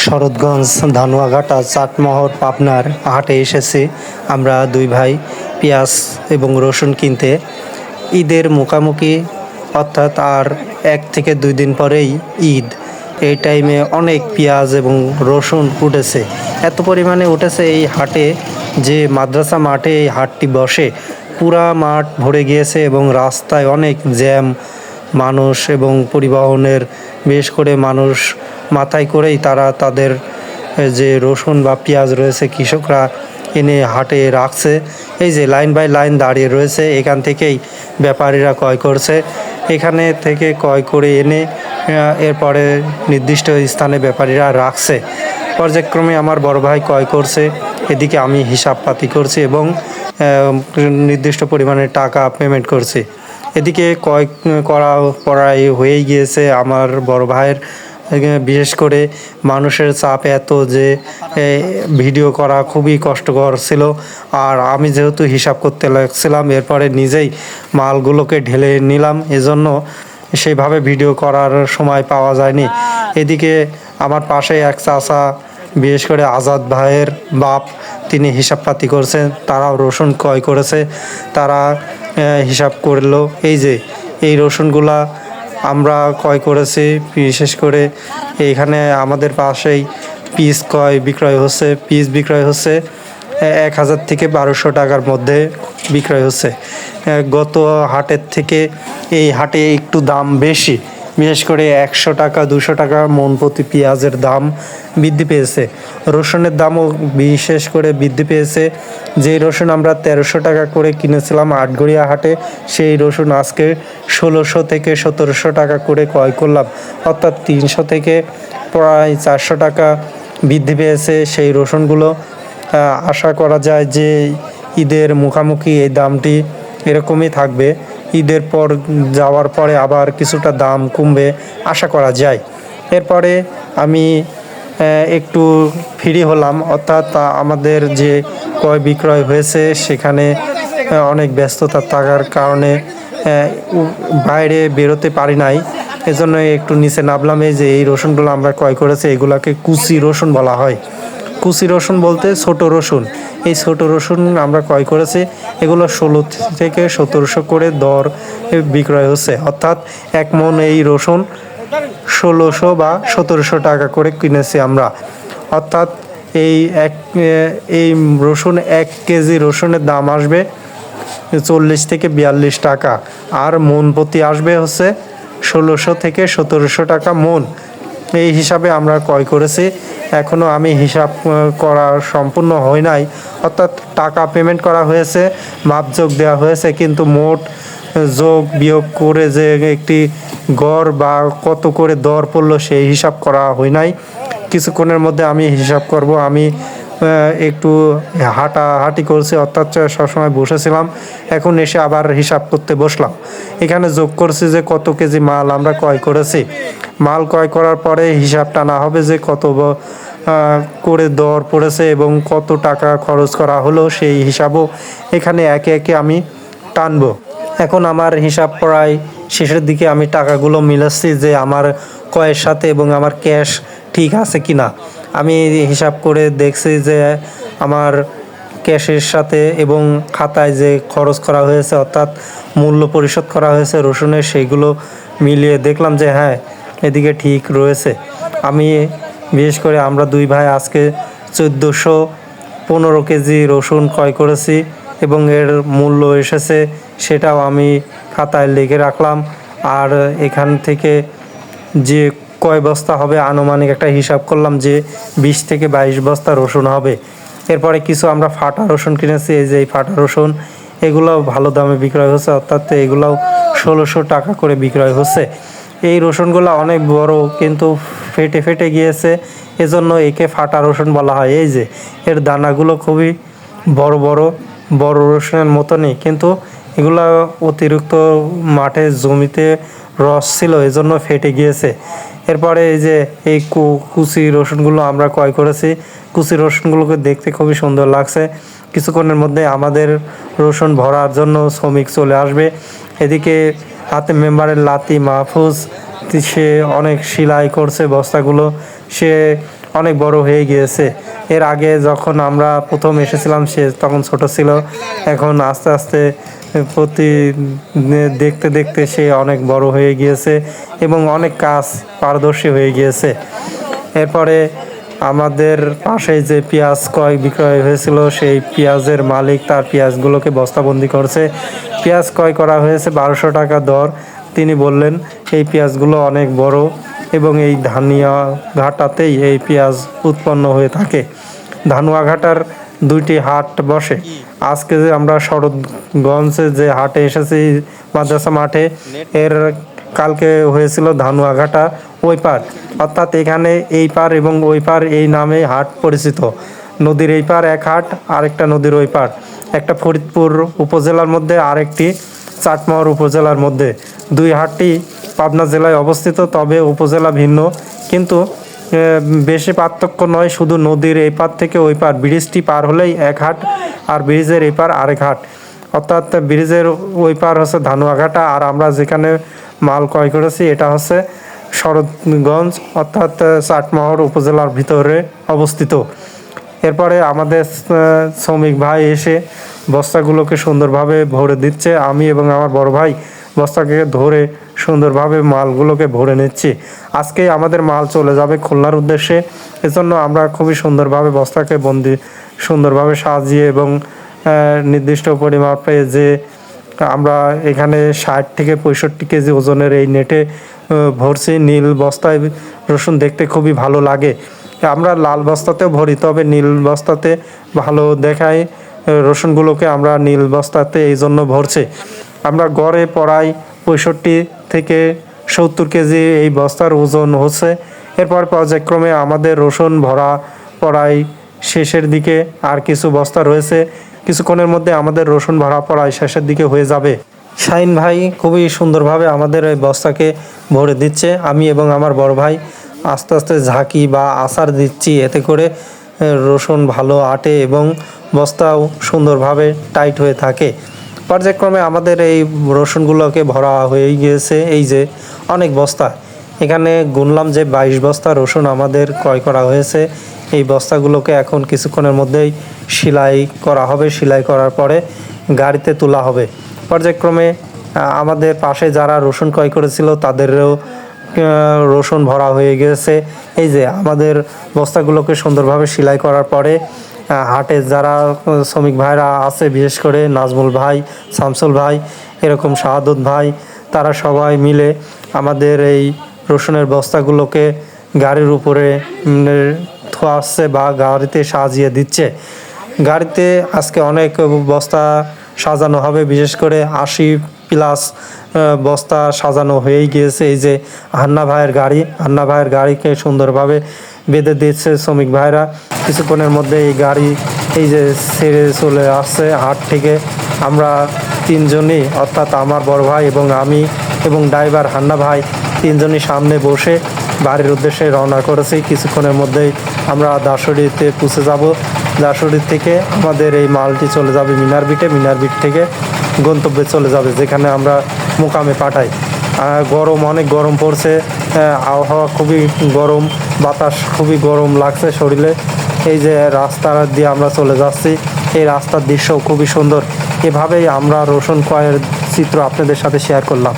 শরৎগঞ্জ ধানুয়াঘাটা চাটমোহর পাবনার হাটে এসেছি আমরা দুই ভাই পেঁয়াজ এবং রসুন কিনতে। ঈদের মুখামুখি অর্থাৎ আর 1 থেকে 2 দিন পরেই ঈদ। এই টাইমে অনেক পেঁয়াজ এবং রসুন উঠেছে, এত পরিমাণে উঠেছে এই হাটে যে মাদ্রাসা মাঠে এই হাটটি বসে, পুরা মাঠ ভরে গিয়েছে এবং রাস্তায় অনেক জ্যাম, মানুষ এবং পরিবহনের বেশ করে মানুষ মাথায় করেই তারা তাদের যে রসুন বা পেঁয়াজ রয়েছে কৃষকরা এনে হাটে রাখছে। এই যে লাইন বাই লাইন দাঁড়িয়ে রয়েছে, এখান থেকেই ব্যাপারীরা ক্রয় করছে, এখানে থেকে ক্রয় করে এনে এরপরে নির্দিষ্ট স্থানে ব্যাপারীরা রাখছে। পর্যায়ক্রমে আমার বড় ভাই ক্রয় করছে, এদিকে আমি হিসাব পাতি করছি এবং নির্দিষ্ট পরিমাণে টাকা পেমেন্ট করছি। এদিকে ক্রয় করা পড়াই হয়েই গিয়েছে আমার বড় ভাইয়ের। বিশেষ করে মানুষের চাপ এত যে ভিডিও করা খুবই কষ্টকর ছিল, আর আমি যেহেতু হিসাব করতে লাগছিলাম এরপরে নিজেই মালগুলোকে ঢেলে নিলাম, এজন্য সেইভাবে ভিডিও করার সময় পাওয়া যায়নি। এদিকে আমার পাশে এক চাচা, বিশেষ করে আজাদ ভাইয়ের বাপ, তিনি হিসাবপাতি করছেন, তারাও রসুন ক্রয় করেছে, তারা হিসাব করলো। এই যে এই রসুনগুলা আমরা ক্রয় করেছি, বিশেষ করে এইখানে আমাদের পাশেই পিস বিক্রয় হচ্ছে 1000 থেকে 1200 টাকার মধ্যে বিক্রয় হচ্ছে। গত হাটের থেকে এই হাটে একটু দাম বেশি, বিশেষ করে 100 টাকা 200 টাকা মন প্রতি পেঁয়াজের দাম বৃদ্ধি পেয়েছে। রসুনের দামও বিশেষ করে বৃদ্ধি পেয়েছে। যেই রসুন আমরা 1300 টাকা করে কিনেছিলাম আটঘরিয়া হাটে, সেই রসুন আজকে 1600 থেকে 1700 টাকা করে ক্রয় করলাম, অর্থাৎ 300 থেকে প্রায় 400 টাকা বৃদ্ধি পেয়েছে সেই রসুনগুলো। আশা করা যায় যে ঈদের মুখামুখি এই দামটি এরকমই থাকবে, ঈদের পর যাওয়ার পরে আবার কিছুটা দাম কমবে আশা করা যায়। এরপরে আমি একটু ফ্রি হলাম, অর্থাৎ আমাদের যে ক্রয় বিক্রয় হয়েছে সেখানে অনেক ব্যস্ততা থাকার কারণে বাইরে বেরোতে পারি নাই, এজন্য একটু নিচে নামলাম। এই যে এই রসুনগুলো আমরা ক্রয় করেছি, এগুলাকে কুচি রসুন বলা হয়। কুচি রসুন বলতে ছোট রসুন, এই ছোট রসুন আমরা ক্রয় করেছি। এগুলো 16 থেকে 1700 করে দর বিক্রয় হচ্ছে, অর্থাৎ 1 মন এই রসুন 1600 বা 1700 টাকা করে কিনেছি আমরা। অর্থাৎ এই রসুন 1 কেজি রসুনের দাম আসবে 40 থেকে 42 টাকা, আর মন প্রতি আসবে হচ্ছে 1600 থেকে 1700 টাকা মন। এই হিসাবে আমরা ক্রয় করেছি। এখনও আমি হিসাব করা সম্পূর্ণ হয় নাই, অর্থাৎ টাকা পেমেন্ট করা হয়েছে, মাপযোগ দেওয়া হয়েছে, কিন্তু মোট যোগ বিয়োগ করে যে একটি গড় বা কত করে দর পড়লো সেই হিসাব করা হয় নাই। কিছুক্ষণের মধ্যে আমি হিসাব করব। আমি একটু হাঁটাহাঁটি করছি, অর্থাৎ সবসময় বসেছিলাম, এখন এসে আবার হিসাব করতে বসলাম। এখানে যোগ করছি যে কত কেজি মাল আমরা ক্রয় করেছি। মাল ক্রয় করার পরে হিসাব টানা হবে যে কত করে দর পড়েছে এবং কত টাকা খরচ করা হলো, সেই হিসাবও এখানে একে একে আমি টানবো। এখন আমার হিসাব প্রায় শেষের দিকে, আমি টাকাগুলো মিলাচ্ছি যে আমার ক্রয়ের সাথে এবং আমার ক্যাশ ঠিক আছে কি না। আমি হিসাব করে দেখছি যে আমার ক্যাশের সাথে এবং খাতায় যে খরচ করা হয়েছে, অর্থাৎ মূল্য পরিশোধ করা হয়েছে রসুনের, সেইগুলো মিলিয়ে দেখলাম যে হ্যাঁ, এদিকে ঠিক রয়েছে। আমি বিশেষ করে আমরা দুই ভাই আজকে 1415 কেজি রসুন ক্রয় করেছি এবং এর মূল্য এসেছে, সেটাও আমি খাতায় লিখে রাখলাম। আর এখান থেকে যে কয় বস্তা হবে আনুমানিক একটা হিসাব করলাম যে 20 থেকে 22 বস্তা রসুন হবে। এরপরে কিছু আমরা ফাটা রসুন কিনেছি, এই যে এই ফাটা রসুন, এগুলোও ভালো দামে বিক্রয় হচ্ছে, অর্থাৎ এগুলোও 1600 টাকা করে বিক্রয় হচ্ছে। এই রসুনগুলো অনেক বড় কিন্তু ফেটে গিয়েছে, এজন্য একে ফাটা রসুন বলা হয়। এই যে এর দানাগুলো খুবই বড় রসুনের মতনই, কিন্তু এগুলো অতিরিক্ত মাঠে জমিতে রস ছিল, এজন্য ফেটে গিয়েছে। এরপরে এই যে এই কুচি রসুনগুলো আমরা ক্রয় করেছি, কুচি রসুনগুলোকে দেখতে খুবই সুন্দর লাগছে। কিছুক্ষণের মধ্যে আমাদের রসুন ভরার জন্য শ্রমিক চলে আসবে। এদিকে হাতে মেম্বারের লাতি মাহফুজ, সে অনেক সেলাই করছে বস্তাগুলো, সে অনেক বড় হয়ে গিয়েছে। এর আগে যখন আমরা প্রথম এসেছিলাম সে তখন ছোট ছিল, এখন আস্তে আস্তে প্রতি দেখতে দেখতে সে অনেক বড় হয়ে গিয়েছে এবং অনেক কাজ পারদর্শী হয়ে গিয়েছে। এরপরে আমাদের পাশে যে পেঁয়াজ ক্রয় বিক্রয় হয়েছিল সেই পেঁয়াজের মালিক তার পেঁয়াজগুলোকে বস্তাবন্দি করছে। পেঁয়াজ ক্রয় করা হয়েছে 1200 টাকা দর। তিনি বললেন এই পেঁয়াজগুলো অনেক বড় এবং এই ধানুয়াঘাটাতেই এই পেঁয়াজ উৎপন্ন হয়ে থাকে। ধানুয়াঘাটার 2টি হাট বসে। আজকে যে আমরা শরৎগঞ্জে যে হাটে এসেছি মাদ্রাসা মাঠে, এর কালকে হয়েছিল ধানুয়াঘাটা ওই পার, অর্থাৎ এখানে এই পার এবং ওই পার এই নামে হাট পরিচিত। নদীর এই পার এক হাট, আরেকটা নদীর ওই পার, একটা ফরিদপুর উপজেলার মধ্যে আরেকটি চাটমোহর উপজেলার মধ্যে। দুই হাটটি পাবনা জেলায় অবস্থিত, তবে উপজেলা ভিন্ন, কিন্তু বেশি পার্থক্য নয়। শুধু নদীর এই পার থেকে ওই পার ব্রিজটি পার হলেই এক হাট আর ব্রিজের এই পার আরেক হাট, অর্থাৎ ব্রিজের ওই পার হচ্ছে ধানুয়াঘাটা আর আমরা যেখানে মাল ক্রয় করেছি এটা হচ্ছে শরৎগঞ্জ, অর্থাৎ চাটমোহর উপজেলার ভিতরে অবস্থিত। এরপরে আমাদের শ্রমিক ভাই এসে বস্তাগুলোকে সুন্দরভাবে ভরে দিচ্ছে। আমি এবং আমার বড় ভাই বস্তাকে ধরে সুন্দরভাবে মালগুলোকে ভরে নিচ্ছি। আজকে আমাদের মাল চলে যাবে খুলনার উদ্দেশ্যে, এজন্য আমরা খুবই সুন্দরভাবে বস্তাকে সুন্দরভাবে সাজিয়ে এবং নির্দিষ্ট পরিমাপে যে আমরা এখানে 60 থেকে 65 কেজি ওজনের এই নেটে ভরছি। নীল বস্তায় রসুন দেখতে খুবই ভালো লাগে। আমরা লাল বস্তাতেও ভরি, তবে নীল বস্তাতে ভালো দেখায় রসুনগুলোকে আমরা নীল বস্তাতে এই জন্য ভরছি। আমরা গড়ে প্রায় 65 থেকে 70 কেজি এই বস্তার ওজন হচ্ছে। এরপর পর্যায়ক্রমে আমাদের রসুন ভরা প্রায় শেষের দিকে, আর কিছু বস্তা রয়েছে। কিছুক্ষণের মধ্যে আমাদের রসুন ভরা প্রায় শেষের দিকে হয়ে যাবে। শাহিন ভাই খুবই সুন্দরভাবে আমাদের এই বস্তাকে ভরে দিচ্ছে। আমি এবং আমার বড় ভাই আস্তে আস্তে ঝাঁকি বা আচার দিচ্ছি, এতে করে রসুন ভালো আটে এবং বস্তাও সুন্দরভাবে টাইট হয়ে থাকে। পর্যায়ক্রমে আমাদের এই রসুনগুলোকে ভরা হয়ে গিয়েছে। এই যে অনেক বস্তা, এখানে গুনলাম যে 22 বস্তা রসুন আমাদের ক্রয় করা হয়েছে। এই বস্তাগুলোকে এখন কিছুক্ষণের মধ্যেই সেলাই করা হবে। সেলাই করার পরে গাড়িতে তোলা হবে। পর্যায়ক্রমে আমাদের পাশে যারা রসুন ক্রয় করেছিল তাদেরও রসুন ভরা হয়ে গেছে। এই যে আমাদের বস্তাগুলোকে সুন্দরভাবে সেলাই করার পরে হাটে যারা শ্রমিক ভাইরা আছে, বিশেষ করে নাজমুল ভাই, শামসুল ভাই, এরকম শাহাদত ভাই, তারা সবাই মিলে আমাদের এই রসুনের বস্তাগুলোকে গাড়ির উপরে আসছে বা গাড়িতে সাজিয়ে দিচ্ছে। গাড়িতে আজকে অনেক বস্তা সাজানো হবে, বিশেষ করে 80+ বস্তা সাজানো হয়েই গিয়েছে। এই যে হান্না ভাইয়ের গাড়িকে সুন্দরভাবে বেঁধে দিচ্ছে শ্রমিক ভাইরা। কিছুক্ষণের মধ্যে এই গাড়ি এই যে ছেড়ে চলে আসছে হাট থেকে। আমরা তিনজনই, অর্থাৎ আমার বড় ভাই এবং আমি এবং ড্রাইভার হান্না ভাই, তিনজনই সামনে বসে বাড়ির উদ্দেশ্যে রওনা করেছি। কিছুক্ষণের মধ্যেই আমরা দাসুরিতে পৌঁছে যাব। দাসুরি থেকে আমাদের এই মালটি চলে যাবে মিনারবিটে, মিনারবিট থেকে গন্তব্যে চলে যাবে, যেখানে আমরা মোকামে পাঠাই। গরম, অনেক গরম পড়ছে, আবহাওয়া খুবই গরম, বাতাস খুবই গরম লাগছে শরীরে। এই যে রাস্তা দিয়ে আমরা চলে যাচ্ছি, এই রাস্তার দৃশ্য খুবই সুন্দর। এভাবেই আমরা রসুন ক্রয়ের চিত্র আপনাদের সাথে শেয়ার করলাম।